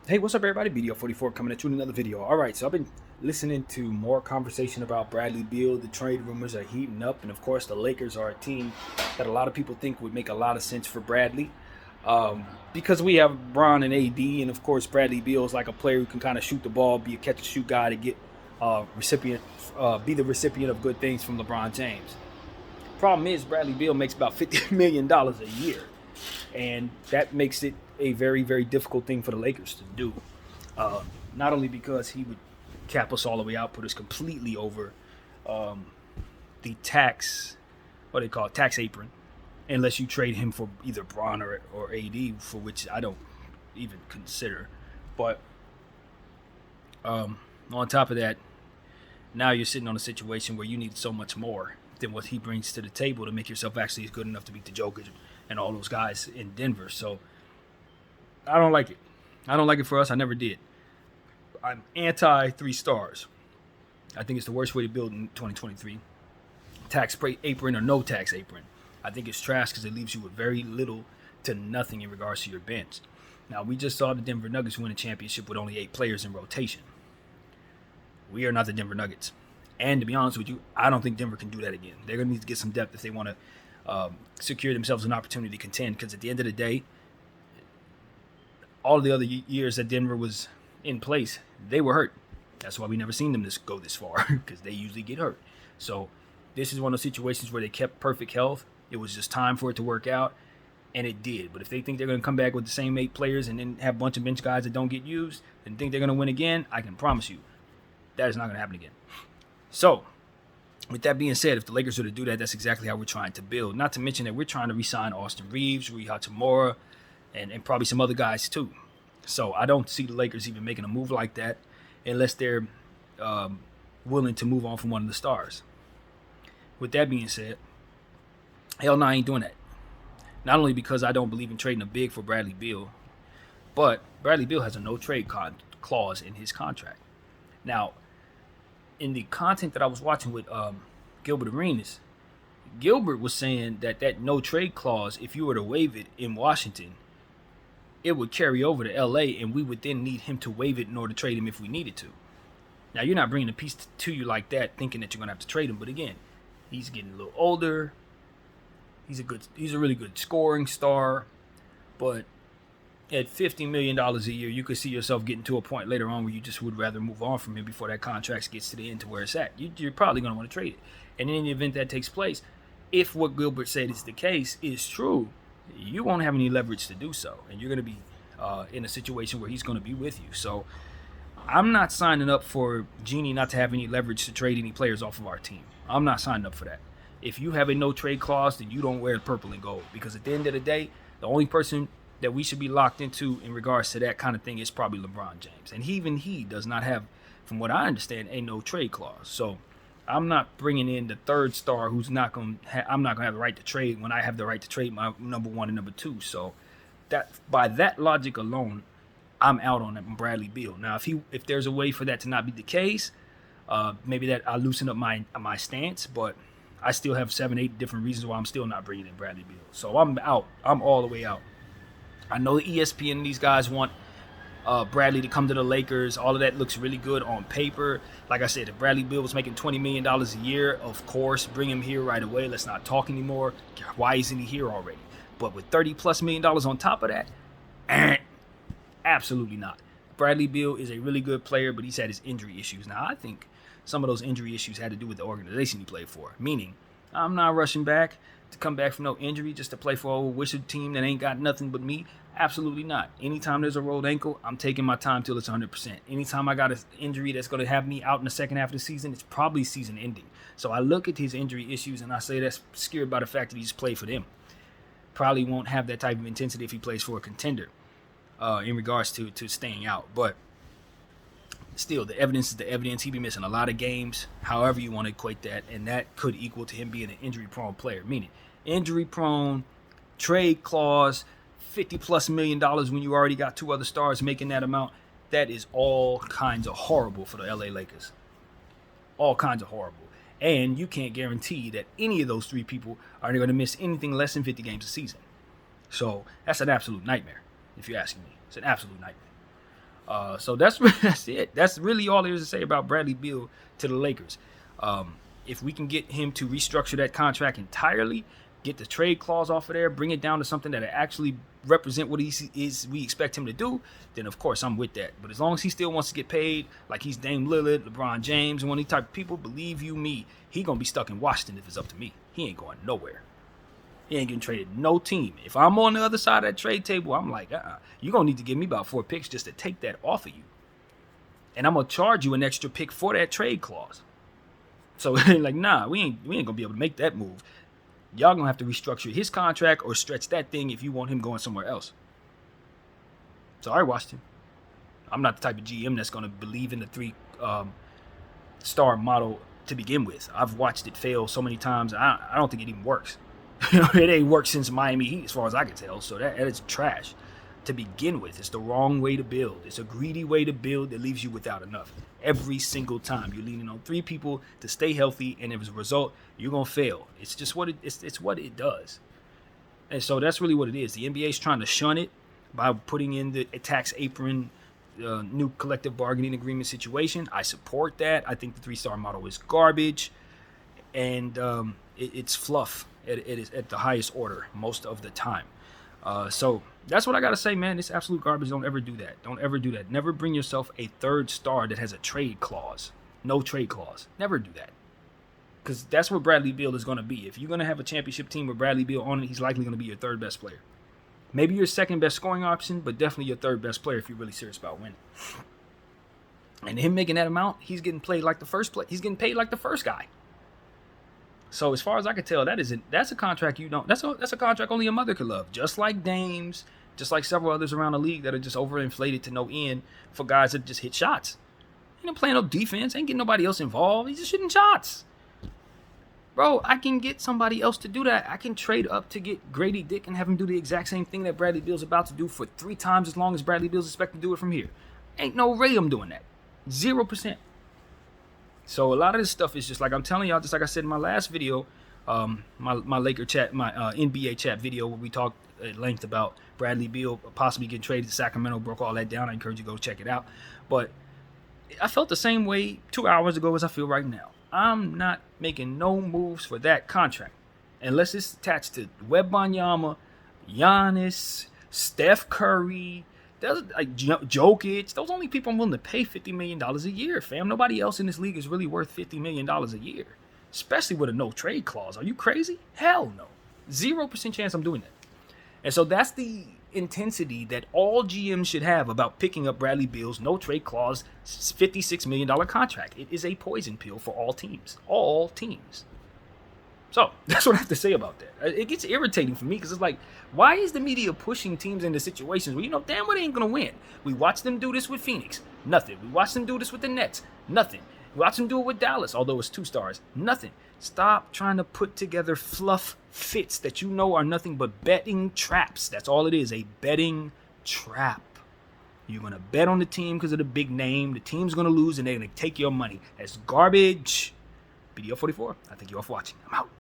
Hey, what's up, everybody? BDO44 coming at you with another video. All right, so I've been listening to more conversation about Bradley Beal. The trade rumors are heating up, and of course, the Lakers are a team that a lot of people think would make a lot of sense for Bradley, because we have Bron and AD, and of course, Bradley Beal is like a player who can kind of shoot the ball, be a catch and shoot guy to get recipient, be the recipient of good things from LeBron James. Problem is, Bradley Beal makes about $50 million a year, and that makes it a very, very difficult thing for the Lakers to do. Uh, Not only because he would cap us all the way out, put us completely over um, the tax, what they call it, tax apron, unless you trade him for either Braun or AD, for which I don't even consider. But on top of that, now you're sitting on a situation where you need so much more than what he brings to the table to make yourself actually good enough to beat the Joker and all those guys in Denver. So I don't like it. I don't like it for us. I never did. I'm anti 3 stars. I think it's the worst way to build in 2023. Tax apron or no tax apron. I think it's trash because it leaves you with very little to nothing in regards to your bench. Now, we just saw the Denver Nuggets win a championship with only 8 players in rotation. We are not the Denver Nuggets. And to be honest with you, I don't think Denver can do that again. They're going to need to get some depth if they want to secure themselves an opportunity to contend, because at the end of the day, all the other years that Denver was in place, they were hurt. That's why we never seen them go this far, because they usually get hurt. So this is one of those situations where they kept perfect health. It was just time for it to work out, and it did. But if they think they're going to come back with the same 8 players and then have a bunch of bench guys that don't get used and think they're going to win again, I can promise you that is not going to happen again. So with that being said, if the Lakers were to do that, that's exactly how we're trying to build. Not to mention that we're trying to re-sign Austin Reeves, Rui Hachimura, and probably some other guys too. So I don't see the Lakers even making a move like that unless they're willing to move on from one of the stars. With that being said, hell no, I ain't doing that. Not only because I don't believe in trading a big for Bradley Beal, but Bradley Beal has a no trade clause in his contract. Now, in the content that I was watching with Gilbert Arenas, Gilbert was saying that no trade clause, if you were to waive it in Washington, it would carry over to LA, and we would then need him to waive it in order to trade him if we needed to. Now, you're not bringing a piece to you like that thinking that you're going to have to trade him, but again, he's getting a little older. He's a really good scoring star, but at $50 million a year, you could see yourself getting to a point later on where you just would rather move on from him before that contract gets to the end to where it's at. You're probably going to want to trade it. And in the event that takes place, if what Gilbert said is the case is true, you won't have any leverage to do so, and you're going to be in a situation where he's going to be with you. So I'm not signing up for Genie not to have any leverage to trade any players off of our team. I'm not signing up for that. If you have a no trade clause, then you don't wear purple and gold, because at the end of the day, the only person that we should be locked into in regards to that kind of thing is probably LeBron James, and even he does not have, from what I understand, a no trade clause. So I'm not bringing in the third star who's not going. I'm not going to have the right to trade when I have the right to trade my number one and number two. So that, by that logic alone, I'm out on that Bradley Beal. Now, if there's a way for that to not be the case, maybe that I loosen up my stance, but I still have 7, 8 different reasons why I'm still not bringing in Bradley Beal. So I'm out. I'm all the way out. I know the ESPN and these guys want Bradley to come to the Lakers. All of that looks really good on paper. Like I said, if Bradley Beal was making $20 million a year, of course, bring him here right away. Let's not talk anymore. Why isn't he here already? But with $30+ million on top of that, absolutely not. Bradley Beal is a really good player, but he's had his injury issues. Now, I think some of those injury issues had to do with the organization he played for. Meaning, I'm not rushing back to come back from no injury just to play for a old wizard team that ain't got nothing but me. Absolutely not. Anytime there's a rolled ankle, I'm taking my time till it's 100%. Anytime I got an injury that's going to have me out in the second half of the season, it's probably season ending. So I look at his injury issues and I say that's scared by the fact that he's played for them. Probably won't have that type of intensity if he plays for a contender in regards to staying out. But still, the evidence is the evidence. He be missing a lot of games, however you want to equate that, and that could equal to him being an injury-prone player. Meaning, injury-prone, trade clause, $50+ million when you already got 2 other stars making that amount. That is all kinds of horrible for the LA Lakers. All kinds of horrible. And you can't guarantee that any of those 3 people are going to miss anything less than 50 games a season. So that's an absolute nightmare, if you're asking me. It's an absolute nightmare. So that's that's it. That's really all there is to say about Bradley Beal to the Lakers. If we can get him to restructure that contract entirely, get the trade clause off of there, bring it down to something that actually represent what we expect him to do, then of course I'm with that. But as long as he still wants to get paid like he's Dame Lillard, LeBron James, and one of these type of people, believe you me, he gonna be stuck in Washington if it's up to me. He ain't going nowhere. He ain't getting traded no team. If I'm on the other side of that trade table, I'm like, you're going to need to give me about 4 picks just to take that off of you. And I'm going to charge you an extra pick for that trade clause. So, like, nah, we ain't going to be able to make that move. Y'all going to have to restructure his contract or stretch that thing if you want him going somewhere else. Sorry, Washington. I'm not the type of GM that's going to believe in the 3-star model to begin with. I've watched it fail so many times. I don't think it even works. It ain't worked since Miami Heat, as far as I can tell. So that is trash to begin with. It's the wrong way to build. It's a greedy way to build that leaves you without enough. Every single time you're leaning on 3 people to stay healthy, and as a result, you're gonna fail. It's just what it's what it does. And so that's really what it is. The NBA is trying to shun it by putting in the tax apron, new collective bargaining agreement situation. I support that. I think the 3-star model is garbage, and it's fluff. It is at the highest order most of the time. So that's what I got to say, man. It's absolute garbage. Don't ever do that. Don't ever do that. Never bring yourself a 3rd star that has a trade clause. No trade clause. Never do that. Because that's where Bradley Beal is going to be. If you're going to have a championship team with Bradley Beal on it, he's likely going to be your 3rd best player. Maybe your 2nd best scoring option, but definitely your 3rd best player if you're really serious about winning. And him making that amount, he's getting played like the first play. He's getting paid like the first guy. So as far as I can tell, that's a contract you don't. That's a contract only a mother could love. Just like Dame's, just like several others around the league that are just overinflated to no end for guys that just hit shots. He ain't playing no defense. Ain't getting nobody else involved. He's just shooting shots. Bro, I can get somebody else to do that. I can trade up to get Grady Dick and have him do the exact same thing that Bradley Beal's about to do for 3 times as long as Bradley Beal's expected to do it from here. Ain't no way I'm doing that. 0%. So a lot of this stuff is just like I'm telling y'all, just like I said in my last video, my Laker chat, my NBA chat video where we talked at length about Bradley Beal possibly getting traded to Sacramento, broke all that down. I encourage you to go check it out. But I felt the same way 2 hours ago as I feel right now. I'm not making no moves for that contract unless it's attached to Wembanyama, Giannis, Steph Curry, like Jokic. Those only people I'm willing to pay $50 million a year, fam. Nobody else in this league is really worth $50 million a year, especially with a no trade clause. Are you crazy? Hell no. 0% chance I'm doing that. And so that's the intensity that all GMs should have about picking up Bradley Beal's no trade clause $56 million contract. It is a poison pill for all teams. All teams. So that's what I have to say about that. It gets irritating for me because it's like, why is the media pushing teams into situations where you know damn well they ain't going to win? We watched them do this with Phoenix. Nothing. We watched them do this with the Nets. Nothing. We watched them do it with Dallas, although it's 2 stars. Nothing. Stop trying to put together fluff fits that you know are nothing but betting traps. That's all it is, a betting trap. You're going to bet on the team because of the big name. The team's going to lose and they're going to take your money. That's garbage. BDO44, I thank you all for watching. I'm out.